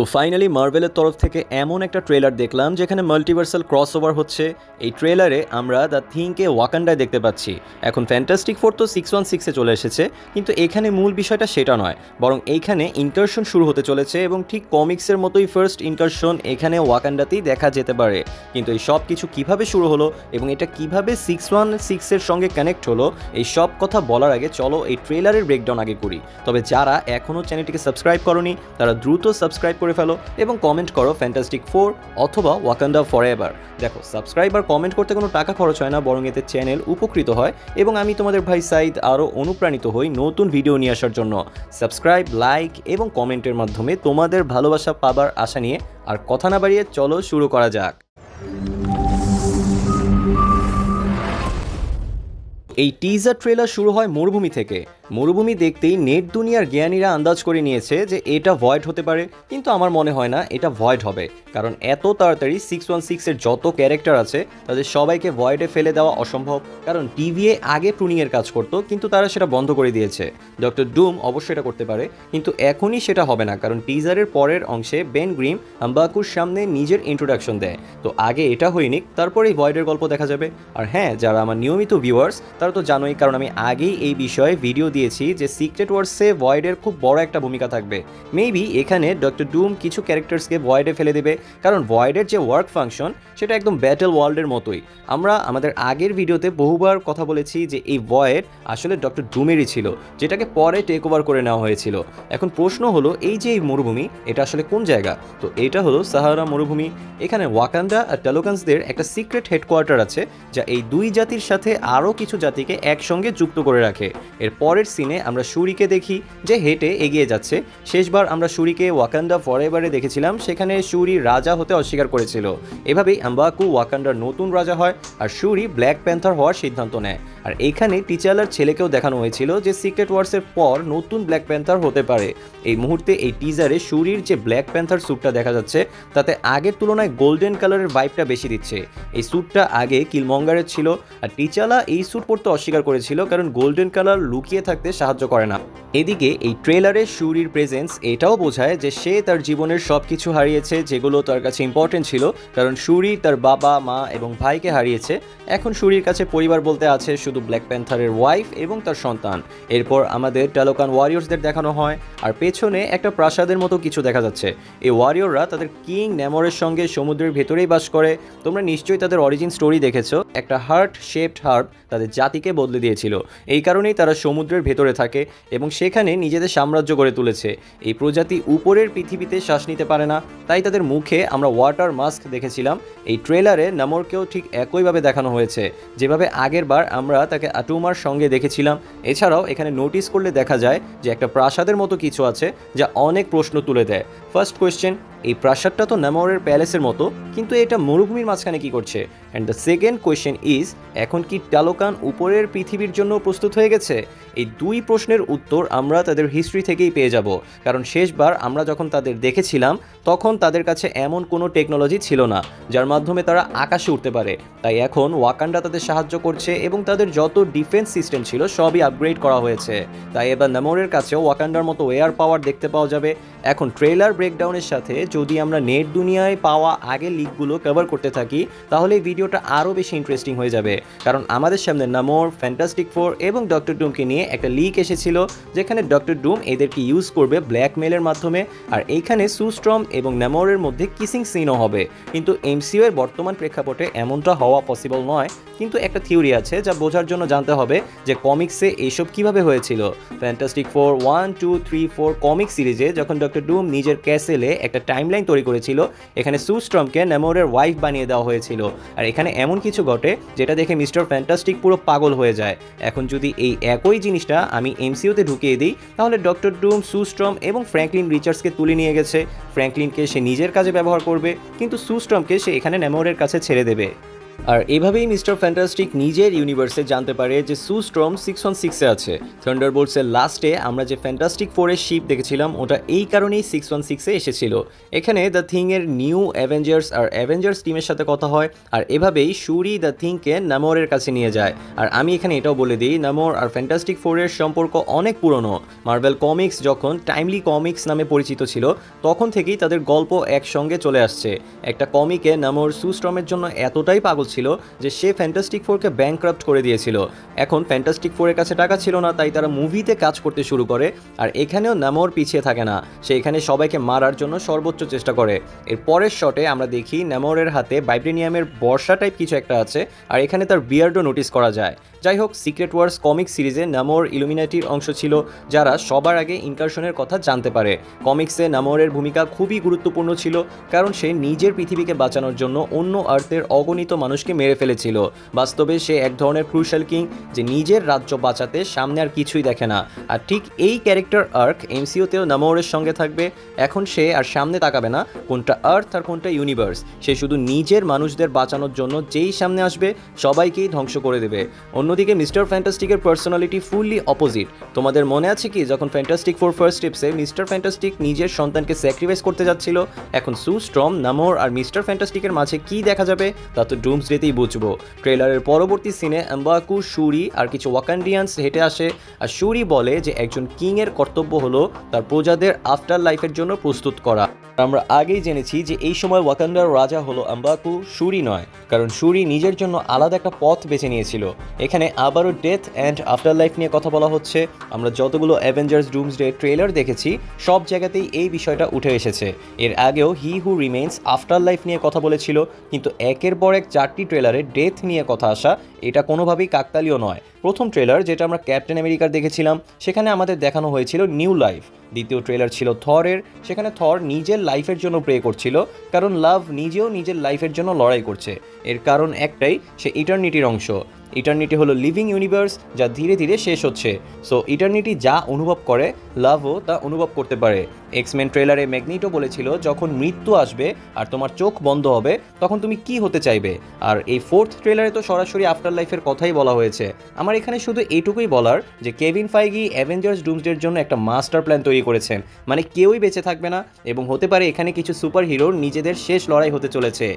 তো ফাইনালি মার্ভেলের তরফ থেকে এমন একটা ট্রেলার দেখলাম যেখানে মাল্টিভার্সাল ক্রসওভার হচ্ছে। এই ট্রেলারে আমরা দ্য থিংকে ওয়াকান্ডায় দেখতে পাচ্ছি। এখন ফ্যান্টাস্টিক ফোর তো 616-এ চলে এসেছে, কিন্তু এখানে মূল বিষয়টা সেটা নয়, বরং এইখানে ইনকারশন শুরু হতে চলেছে এবং ঠিক কমিক্সের মতোই ফার্স্ট ইনকারশন এখানে ওয়াকান্ডাতেই দেখা যেতে পারে। কিন্তু এই সব কিছু কীভাবে শুরু হলো এবং এটা কিভাবে 616-এর সঙ্গে কানেক্ট হলো, এই সব কথা বলার আগে চলো এই ট্রেলারের ব্রেকডাউন আগে করি। তবে যারা এখনও চ্যানেলটিকে সাবস্ক্রাইব করনি তারা দ্রুত সাবস্ক্রাইব করে ফেলো এবং কমেন্ট করো ফ্যান্টাস্টিক ফোর অথবা ওয়াকান্ডা ফরএভার। দেখো, সাবস্ক্রাইব আর কমেন্ট করতে কোনো টাকা খরচ হয় না, বরং এতে চ্যানেল উপকৃত হয় এবং আমি তোমাদের ভাই সাইদ আরও অনুপ্রাণিত হই নতুন ভিডিও নিয়ে আসার জন্য। সাবস্ক্রাইব, লাইক এবং কমেন্টের মাধ্যমে তোমাদের ভালোবাসা পাবার আশা নিয়ে আর কথা না বাড়িয়ে চলো শুরু করা যাক। এই টিজার ট্রেলার শুরু হয় মরুভূমি থেকে। মরুভূমি দেখতেই নেট দুনিয়ার জ্ঞানীরা আন্দাজ করে নিয়েছে যে এটা ভয়েড হতে পারে, কিন্তু আমার মনে হয় না এটা ভয়েড হবে, কারণ এত তাড়াতাড়ি 616-এর যত ক্যারেক্টার আছে তাদের সবাইকে ভয়েডে ফেলে দেওয়া অসম্ভব। কারণ টিভিএ আগে প্রুনিংয়ের কাজ করতো, কিন্তু তারা সেটা বন্ধ করে দিয়েছে। ডক্টর ডুম অবশ্যই এটা করতে পারে, কিন্তু এখনই সেটা হবে না, কারণ টিজারের পরের অংশে বেন গ্রিম আম্বাকুর সামনে নিজের ইন্ট্রোডাকশন দেয়। তো আগে এটা হয়নি, তারপরেই ভয়েডের গল্প দেখা যাবে। আর হ্যাঁ, যারা আমার নিয়মিত ভিউয়ার্স তারা তো জানোই, কারণ আমি আগেই এই বিষয়ে ভিডিও দিয়েছি যে সিক্রেট ওয়ার্সে ভয়েডের খুব বড় একটা ভূমিকা থাকবে। মেবি এখানে ডক্টর ডুম কিছু ক্যারেক্টার্সকে ভয়েডে ফেলে দেবে, কারণ ভয়েডের যে ওয়ার্ক ফাংশন সেটা একদম ব্যাটেল ওয়ার্ল্ডের মতোই। আমরা আমাদের আগের ভিডিওতে বহুবার কথা বলেছি যে এই ভয়েড আসলে ডক্টর ডুমেরই ছিল, যেটাকে পরে টেক ওভার করে নেওয়া হয়েছিল। এখন প্রশ্ন হলো, এই যে এই মরুভূমি এটা আসলে কোন জায়গা? তো এটা হলো সাহারা মরুভূমি। এখানে ওয়াকান্ডা আর টালোকানসদের একটা সিক্রেট হেডকোয়ার্টার আছে, যা এই দুই জাতির সাথে আরও কিছু জাতিকে একসঙ্গে যুক্ত করে রাখে। এর পরের সিনে আমরা শুরিকে দেখি যে হেঁটে এগিয়ে যাচ্ছে। শেষবার আমরা শুরিকে ওয়াকান্ডা ফরএভারে দেখেছিলাম, সেখানে শুরি রাজা হতে অস্বীকার করেছিল। এভাবেই আম্বাকু ওয়াকান্ডার নতুন রাজা হয় আর শুরি ব্ল্যাক প্যান্থার হওয়ার সিদ্ধান্ত নেয়। আর এইখানে টিচালার ছেলেকেও দেখানো হয়েছিল যে সিক্রেট ওয়ার্সের পর নতুন ব্ল্যাক প্যান্থার হতে পারে। এই মুহূর্তে এই টিজারে শুরির যে ব্ল্যাক প্যান্থার স্যুটটা দেখা যাচ্ছে তাতে আগের তুলনায় গোল্ডেন কালারের ভাইবটা বেশি দিচ্ছে। এই স্যুটটা আগে কিলমঙ্গারের ছিল, আর টিচালা এই স্যুট পরতে অস্বীকার করেছিল কারণ গোল্ডেন কালার লুকিয়ে থাকতে সাহায্য করে না। এদিকে এই ট্রেলারে শুরির প্রেজেন্স এটাও বোঝায় যে সে তার জীবনের সব কিছু হারিয়েছে যেগুলো তার কাছে ইম্পর্টেন্ট ছিল, কারণ শুরি তার বাবা, মা এবং ভাইকে হারিয়েছে। এখন শুরির কাছে পরিবার বলতে আছে শুধু ব্ল্যাক প্যান্থারের ওয়াইফ এবং তার সন্তান। এরপর আমাদের টালোকান ওয়ারিয়র্সদের দেখানো হয়, আর পেছনে একটা প্রাসাদের মতো কিছু দেখা যাচ্ছে। এই ওয়ারিয়ররা তাদের কিং নেমরের সঙ্গে সমুদ্রের ভেতরেই বাস করে। তোমরা নিশ্চয়ই তাদের অরিজিন স্টোরি দেখেছো, একটা হার্ট শেপড হার্প তাদের জাতিকে বদলে দিয়েছিল। এই কারণেই তারা সমুদ্রের ভেতরে থাকে এবং সেখানে নিজেদের সাম্রাজ্য গড়ে তুলেছে। এই প্রজাতি উপরের পৃথিবীতে শ্বাস নিতে পারে না, তাই তাদের মুখে আমরা ওয়াটার মাস্ক দেখেছিলাম। এই ট্রেলারে নামরকেও ঠিক একইভাবে দেখানো হয়েছে, যেভাবে আগের বার আমরা তাকে আটুমার সঙ্গে দেখেছিলাম। এছাড়াও এখানে নোটিস করলে দেখা যায় যে একটা প্রাসাদের মতো কিছু আছে যা অনেক প্রশ্ন তুলে দেয়। ফার্স্ট কোয়েশ্চেন, এই প্রাসাদটা তো নামরের প্যালেসের মতো, কিন্তু এটা মরুভূমির মাঝখানে কি করছে? And the second question is, এখন কি টালোকান উপরের পৃথিবীর জন্য প্রস্তুত হয়ে গেছে? এই দুই প্রশ্নের উত্তর আমরা তাদের হিস্ট্রি থেকেই পেয়ে যাব, কারণ শেষবার আমরা যখন তাদের দেখেছিলাম তখন তাদের কাছে এমন কোনো টেকনোলজি ছিল না যার মাধ্যমে তারা আকাশে উঠতে পারে। তাই এখন ওয়াকান্ডা তাদের সাহায্য করছে এবং তাদের যত ডিফেন্স সিস্টেম ছিল সবই আপগ্রেড করা হয়েছে। তাই এবার নামরের কাছেও ওয়াকান্ডার মতো এয়ার পাওয়ার দেখতে পাওয়া যাবে। এখন ট্রেলার ব্রেকডাউনের সাথে যদি আমরা নেট দুনিয়ায় পাওয়া আগের লিকগুলো কভার করতে থাকি তাহলে এই ভিডিওটা আরও বেশি ইন্টারেস্টিং হয়ে যাবে, কারণ আমাদের সামনে নামর, ফ্যান্টাস্টিক ফোর এবং ডক্টর ডুমকে নিয়ে একটা লিক এসেছিল, যেখানে ডক্টর ডুম এদেরকে ইউজ করবে ব্ল্যাকমেলের মাধ্যমে। আর এইখানে সুস্ট্রম এবং নামরের মধ্যে কিসিং সিনও হবে, কিন্তু এমসিইউ এর বর্তমান প্রেক্ষাপটে এমনটা হওয়া পসিবল নয়। কিন্তু একটা থিওরি আছে যা বোঝার জন্য জানতে হবে যে কমিক্সে এইসব কিভাবে হয়েছিল। ফ্যান্টাস্টিক ফোর 1, 2, 3, 4 কমিক সিরিজে যখন ডক্টর ডুম নিজের ক্যাসেলে একটা টাইমলাইন তৈরি করেছিল, এখানে সুস্ট্রমকে নামরের ওয়াইফ বানিয়ে দেওয়া হয়েছিল। আর এখানে এমন কিছু ঘটে যেটা দেখে মিস্টার ফ্যান্টাস্টিক পুরো পাগল হয়ে যায়। এখন যদি এই একই জিনিসটা আমি এমসিইউতে ঢুকিয়ে দিই তাহলে ডক্টর ডুম, সুস্ট্রম এবং ফ্র্যাঙ্কলিন রিচার্ডসকে তুলে নিয়ে গেছে। ফ্র্যাঙ্কলিনকে সে নিজের কাজে ব্যবহার করবে, কিন্তু সুস্ট্রমকে সে এখানে নামরের কাছে ছেড়ে দেবে। আর এভাবেই মিস্টার ফ্যান্টাস্টিক নিজের ইউনিভার্সে জানতে পারে যে সু স্ট্রম 616-এ আছে। থান্ডারবোল্টসের লাস্টে আমরা যে ফ্যান্টাস্টিক ফোরের শিপ দেখেছিলাম ওটা এই কারণেই 616-এ এসেছিল। এখানে দ্য থিংয়ের নিউ অ্যাভেঞ্জার্স আর অ্যাভেঞ্জার্স টিমের সাথে কথা হয়, আর এভাবেই শুরি দ্য থিংকে নামোরের কাছে নিয়ে যায়। আর আমি এখানে এটাও বলে দিই, নামোর আর ফ্যান্টাস্টিক ফোরের সম্পর্ক অনেক পুরনো। মার্বেল কমিক্স যখন টাইমলি কমিক্স নামে পরিচিত ছিল তখন থেকেই তাদের গল্প একসঙ্গে চলে আসছে। একটা কমিকে নামোর সু স্ট্রমের জন্য এতটাই পাগল ছিল যে সে ফ্যান্টাস্টিক ফোরকে ব্যাংক্রাফট করে দিয়েছিল। এখন ফ্যান্টাস্টিক ফোরের কাছে টাকা ছিল না, তাই তারা মুভিতে কাজ করতে শুরু করে। আর এখানেও নামোর পিছিয়ে থাকে না, সে এখানে সবাইকে মারার জন্য সর্বোচ্চ চেষ্টা করে। এর পরের শটে আমরা দেখি নামোরের হাতে ভাইব্রেনিয়ামের বর্ষা টাইপ কিছু একটা আছে, আর এখানে তার বিয়ার্ডও নোটিস করা যায়। যাই হোক, সিক্রেট ওয়ার্স কমিক সিরিজে নামোর ইলুমিনাটির অংশ ছিল, যারা সবার আগে ইনকারশনের কথা জানতে পারে। কমিক্সে নামোরের ভূমিকা খুবই গুরুত্বপূর্ণ ছিল, কারণ সে নিজের পৃথিবীকে বাঁচানোর জন্য অন্য আর্থের অগণিত মানুষকে মেরে ফেলেছিল। বাস্তবে সে এক ধরনের ক্রুশাল কিং, যে নিজের রাজ্য বাঁচাতে সামনে আর কিছুই দেখে না। আর ঠিক এই ক্যারেক্টার আর্ক এমসিইউতেও নামোরের সঙ্গে থাকবে। এখন সে আর সামনে তাকাবে না কোনটা আর্থ আর কোনটা ইউনিভার্স, সে শুধু নিজের মানুষদের বাঁচানোর জন্য যেই সামনে আসবে সবাইকেই ধ্বংস করে দেবে। অন্যদিকে মিস্টার ফ্যান্টাস্টিকের পার্সোনালিটি ফুললি অপোজিট। তোমাদের মনে আছে কি, যখন ফ্যান্টাস্টিক ফোর ফার্স্ট স্টেপসে মিস্টার ফ্যান্টাস্টিক নিজের সন্তানকে স্যাক্রিফাইস করতে যাচ্ছিল, এখন সু স্ট্রম, নামোর আর মিস্টার ফ্যান্টাস্টিকের মাঝে কি দেখা যাবে তা তো ডুমসডেতেই বুঝবো। ট্রেলারের পরবর্তী সিনে অ্যাম্বাকু, শুরি আর কিছু ওয়াকান্ডিয়ান্স হেঁটে আসে, আর শুরি বলে যে একজন কিংয়ের কর্তব্য হলো তার প্রজাদের আফটার লাইফের জন্য প্রস্তুত করা। আমরা আগেই জেনেছি যে এই সময় ওয়াকান্ডার রাজা হলো অ্যাম্বাকু, শুরি নয়, কারণ শুরি নিজের জন্য আলাদা একটা পথ বেছে নিয়েছিল। এখানে আবারও ডেথ অ্যান্ড আফটার লাইফ নিয়ে কথা বলা হচ্ছে। আমরা যতগুলো অ্যাভেঞ্জার্স ডুমসডে ট্রেলার দেখেছি সব জায়গাতেই এই বিষয়টা উঠে এসেছে। এর আগেও হি হু রিমেইনস আফটার লাইফ নিয়ে কথা বলেছিল, কিন্তু একের পর এক 4টি ট্রেলারে ডেথ নিয়ে কথা আসা এটা কোনোভাবেই কাকতালীয় নয়। প্রথম ট্রেলার যেটা আমরা ক্যাপ্টেন আমেরিকার দেখেছিলাম সেখানে আমাদের দেখানো হয়েছিল নিউ লাইফ। দ্বিতীয় ট্রেলার ছিল থরের, সেখানে থর নিজের লাইফের জন্য প্রে করছিল, কারণ লাভ নিজেও নিজের লাইফের জন্য লড়াই করছে। এর কারণ একটাই, সে ইটার্নিটির অংশ। ইটার্নিটি হলো লিভিং ইউনিভার্স যা ধীরে ধীরে শেষ হচ্ছে। সো ইটার্নিটি যা অনুভব করে লাভও তা অনুভব করতে পারে। এক্সমেন ট্রেলারে ম্যাগনিটো বলেছিল যখন মৃত্যু আসবে আর তোমার চোখ বন্ধ হবে তখন তুমি কি হতে চাইবে। আর এই ফোর্থ ট্রেলারে তো সরাসরি আফটার লাইফের কথাই বলা হয়েছে। আমার এখানে শুধু এইটুকুই বলার যে কেভিন ফাইগি অ্যাভেঞ্জার্স ডুমসডের জন্য একটা মাস্টার প্ল্যান তৈরি করেছেন, মানে কেউই বেঁচে থাকবে না, এবং হতে পারে এখানে কিছু সুপার হিরোর নিজেদের শেষ লড়াই হতে চলেছে।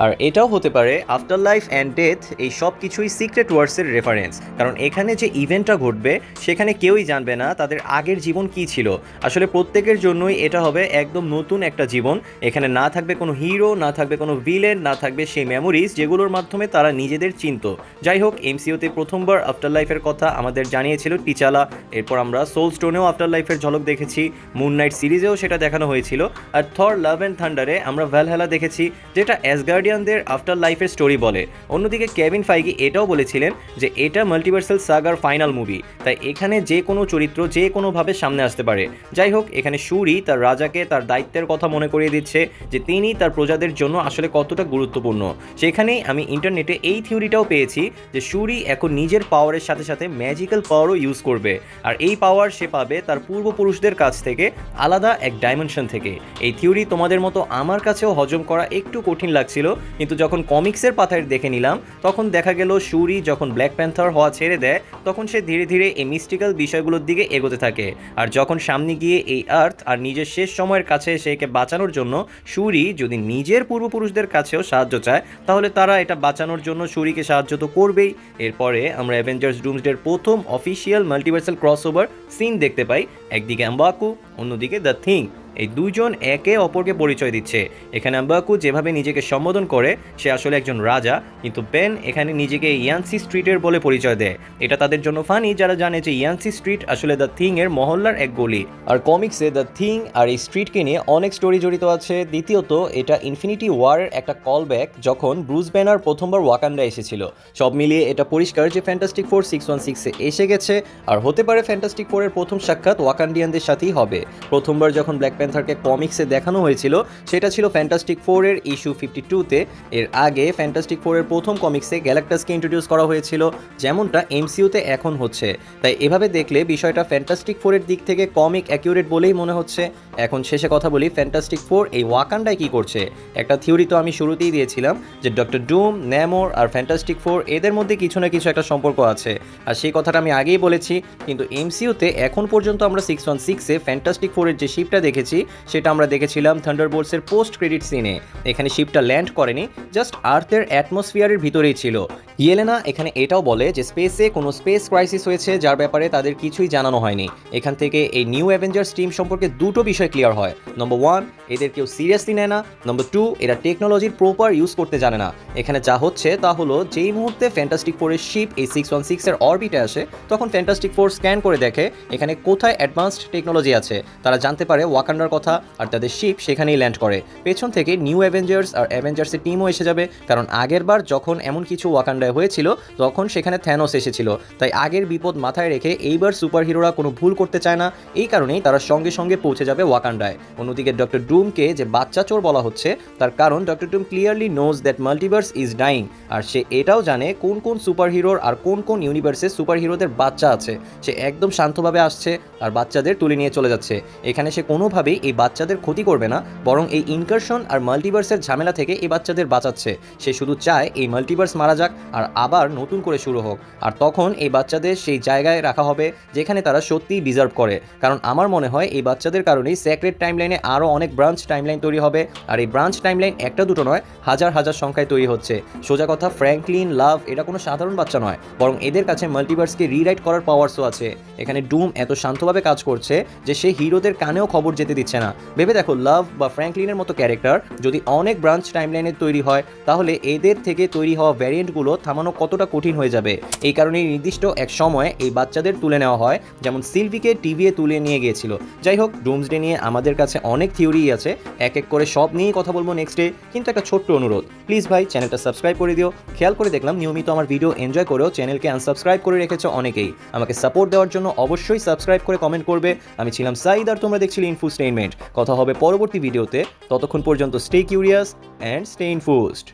আর এটাও হতে পারে আফটার লাইফ অ্যান্ড ডেথ এই সব কিছুই সিক্রেট ওয়ার্সের রেফারেন্স, কারণ এখানে যে ইভেন্টটা ঘটবে সেখানে কেউই জানবে না তাদের আগের জীবন কি ছিল। আসলে প্রত্যেকের জন্যই এটা হবে একদম নতুন একটা জীবন। এখানে না থাকবে কোনো হিরো, না থাকবে কোনো ভিলেন, না থাকবে সেই মেমোরিজ যেগুলোর মাধ্যমে তারা নিজেদের চিনত। যাই হোক, এমসিইউতে প্রথমবার আফটার লাইফের কথা আমাদের জানিয়েছিল টিচালা। এরপর আমরা সোল স্টোনেও আফটার লাইফের ঝলক দেখেছি, মুন নাইট সিরিজেও সেটা দেখানো হয়েছিল, আর থর লাভ অ্যান্ড থান্ডারে আমরা ভ্যালহ্যালা দেখেছি, যেটা অ্যাসগার্ডিয়ানদের আফটার লাইফের স্টোরি বলে। অন্যদিকে কেভিন ফাইগি এটাও বলেছিলেন যে এটা মাল্টিভার্সাল সাগার ফাইনাল মুভি, তাই এখানে যে কোনো চরিত্র যে কোনোভাবে সামনে আসতে পারে। যাই হোক, এখানে শুরি তার রাজাকে তার দায়িত্বের কথা মনে করিয়ে দিচ্ছে যে তিনি তার প্রজাদের জন্য আসলে কতটা গুরুত্বপূর্ণ। সেখানেই আমি ইন্টারনেটে এই থিওরিটাও পেয়েছি যে শুরি এখন নিজের পাওয়ারের সাথে সাথে ম্যাজিক্যাল পাওয়ারও ইউজ করবে, আর এই পাওয়ার সে পাবে তার পূর্বপুরুষদের কাছ থেকে, আলাদা এক ডাইমেনশন থেকে। এই থিওরি তোমাদের মতো আমার কাছেও হজম করা একটু কঠিন লাগছিল, কিন্তু যখন কমিক্সের পাতায় দেখে নিলাম তখন দেখা গেল শুরি যখন ব্ল্যাক প্যান্থার হওয়া ছেড়ে দেয় তখন সে ধীরে ধীরে এই মিস্টিক্যাল বিষয়গুলোর দিকে এগোতে থাকে। আর যখন সামনে গিয়ে এই আর্থ আর নিজের শেষ সময়ের কাছে এসে একে বাঁচানোর জন্য শুরি যদি নিজের পূর্বপুরুষদের কাছেও সাহায্য চায়, তাহলে তারা এটা বাঁচানোর জন্য শুরিকে সাহায্য তো করবেই। এরপরে আমরা অ্যাভেঞ্জার্স ডুমসডের প্রথম অফিসিয়াল মাল্টিভার্সাল ক্রসওভার সিন দেখতে পাই। একদিকে অ্যাম্বাকু, অন্যদিকে দ্য থিং। এই দুইজন একে অপরকে পরিচয় দিচ্ছে। এখানে অ্যাম্বাকু যেভাবে নিজেকে সম্বোধন করে সে আসলে একজন রাজা, কিন্তু বেন এখানে নিজেকে ইয়ানসি স্ট্রিটের বলে পরিচয় দেয়। এটা তাদের জন্য ফানি যারা জানে যে ইয়ানসি স্ট্রিট আসলে দ্য থিং এর মহল্লার এক গলি। আর কমিক্সে দ্য থিং আর এই স্ট্রিটকে নিয়ে অনেক স্টোরি জড়িত আছে। দ্বিতীয়ত, এটা ইনফিনিটি ওয়ারের একটা কল ব্যাক, যখন ব্রুস ব্যানার প্রথমবার ওয়াকান্ডা এসেছিল। সব মিলিয়ে এটা পরিষ্কার যে ফ্যান্টাস্টিক ফোর 616-এ এসে গেছে, আর হতে পারে ফ্যান্টাস্টিক ফোরের প্রথম সাক্ষাৎ ওয়াকান্ডিয়ানদের সাথেই হবে। প্রথমবার যখন ব্ল্যাক প্যান্থারকে কমিক্সে দেখানো হয়েছিল সেটা ছিল ফ্যান্টাস্টিক ফোরের ইস্যু 52-তে। এর আগে ফ্যান্টাস্টিক ফোরের প্রথম কমিক্সে গ্যালাক্টাসকে ইন্ট্রোডিউস করা হয়েছিল, যেমনটা এমসিইউতে এখন হচ্ছে। তাই এভাবে দেখলে বিষয়টা ফ্যান্টাস্টিক ফোরের দিক থেকে কমিক অ্যাকিউরেট বলেই মনে হচ্ছে। এখন শেষে কথা বলি, ফ্যান্টাস্টিক ফোর এই ওয়াকান্ডায় কী করছে। একটা থিওরি তো আমি শুরুতেই দিয়েছিলাম যে ডক্টর ডুম, নেমোর আর ফ্যান্টাস্টিক ফোর এদের মধ্যে কিছু না কিছু একটা সম্পর্ক আছে, আর সেই কথাটা আমি আগেই বলেছি। কিন্তু এমসিইউতে এখন পর্যন্ত আমরা 616-এ ফ্যান্টাস্টিক ফোরের যে শিপটা দেখেছি সেটা আমরা দেখেছিলাম থান্ডারবোল্টসের পোস্ট ক্রেডিট সিনে। এখানে শিপটা ল্যান্ড করেনি, জাস্ট আর্থের অ্যাটমসফিয়ারের ভিতরেই ছিল। ইয়েলেনা এখানে এটাও বলে যে স্পেসে কোনো স্পেস ক্রাইসিস হয়েছে যার ব্যাপারে তাদের কিছুই জানানো হয়নি। এখান থেকে এই নিউ অ্যাভেঞ্জার্স টিম সম্পর্কে দুটো বিষয় ক্লিয়ার হয়। নম্বর 1, এদের কেউ সিরিয়াসলি নেয় না। নম্বর 2, এরা টেকনোলজির প্রপার ইউজ করতে জানে না। এখানে যা হচ্ছে তা হলো, যেই মুহূর্তে ফ্যান্টাস্টিক ফোরের শিপ এই 616-এর অরবিটে আসে তখন ফ্যান্টাস্টিক ফোর স্ক্যান করে দেখে এখানে কোথায় অ্যাডভান্সড টেকনোলজি আছে। তারা জানতে পারে ওয়াকান্ডার কথা, আর তাদের শিপ সেখানেই ল্যান্ড করে। পেছন থেকে নিউ অ্যাভেঞ্জার্স আর অ্যাভেঞ্জার্সের টিমও এসে যাবে, কারণ আগের বার যখন এমন কিছু ওয়াকান্ডায় হয়েছিল তখন সেখানে থ্যানোস এসেছিল। তাই আগের বিপদ মাথায় রেখে এইবার সুপার হিরোরা কোনো ভুল করতে চায় না, এই কারণেই তারা সঙ্গে সঙ্গে পৌঁছে যাবে ওয়াকান্ডায়। অন্যদিকে ডক্টর ডুমকে যে বাচ্চা চোর বলা হচ্ছে তার কারণ doctor Doom clearly knows that multiverse is dying, আর সে এটাও জানে কোন কোন সুপার হিরোর আর কোন কোন ইউনিভার্সে সুপার হিরোদের বাচ্চা আছে। সে একদম শান্তভাবে আসছে আর বাচ্চাদের তুলে নিয়ে চলে যাচ্ছে। এখানে সে কোনোভাবেই এই বাচ্চাদের ক্ষতি করবে না, বরং এই ইনকারশন আর মাল্টিভার্সের ঝামেলা থেকে এই বাচ্চাদের বাঁচাচ্ছে। সে শুধু চায় এই মাল্টিভার্স মারা যাক আর আবার নতুন করে শুরু হোক, আর তখন এই বাচ্চাদের সেই জায়গায় রাখা হবে যেখানে তারা সত্যিই ডিজার্ভ করে। কারণ আমার মনে হয় এই বাচ্চাদের কারণেই সেক্রেট টাইমলাইনে আরও অনেক ব্রাঞ্চ টাইমলাইন তৈরি হবে, আর এই ব্রাঞ্চ টাইমলাইন একটা দুটো নয়, হাজার হাজার সংখ্যায় তৈরি হচ্ছে। সোজা কথা, ফ্র্যাঙ্কলিন, লাভ এরা কোনো সাধারণ বাচ্চা নয়, বরং এদের কাছে মাল্টিভার্সকে রিরাইট করার পাওয়ারসও আছে। এখানে ডুম এত শান্তভাবে কাজ করছে যে সে হিরোদের কানেও খবর যেতে দিচ্ছে না। ভেবে দেখো, লাভ বা ফ্র্যাঙ্কলিনের মতো ক্যারেক্টার যদি অনেক ব্রাঞ্চ টাইমলাইনে তৈরি হয় তাহলে এদের থেকে তৈরি হওয়া ভ্যারিয়েন্টগুলো থামানো কতটা কঠিন হয়ে যাবে। এই কারণেই নির্দিষ্ট এক সময়ে এই বাচ্চাদের তুলে নেওয়া হয়, যেমন সিলভিকে টিভিতে তুলে নিয়ে গিয়েছিল। যাই হোক, ডুমসডে নিয়ে আমাদের কাছে অনেক থিওরি আছে, এক এক করে সব নিয়েই কথা বলবো নেক্সট ডে। কিন্তু একটা ছোট্ট অনুরোধ, প্লিজ ভাই চ্যানেলটা সাবস্ক্রাইব করে দিও। খেয়াল করে দেখলাম নিয়মিত আমার ভিডিও এনজয় করেও চ্যানেলকে আনসাবস্ক্রাইব করে রেখেছো অনেকেই। আমাকে সাপোর্ট দেওয়ার জন্য অবশ্যই সাবস্ক্রাইব করে কমেন্ট করবে। আমি ছিলাম সাইদ আর তোমরা দেখছিলে ইনফোস্টেইনমেন্ট। কথা হবে পরবর্তী ভিডিওতে, ততক্ষণ পর্যন্ত স্টে কিউরিয়াস অ্যান্ড স্টে ইনফোস্ড।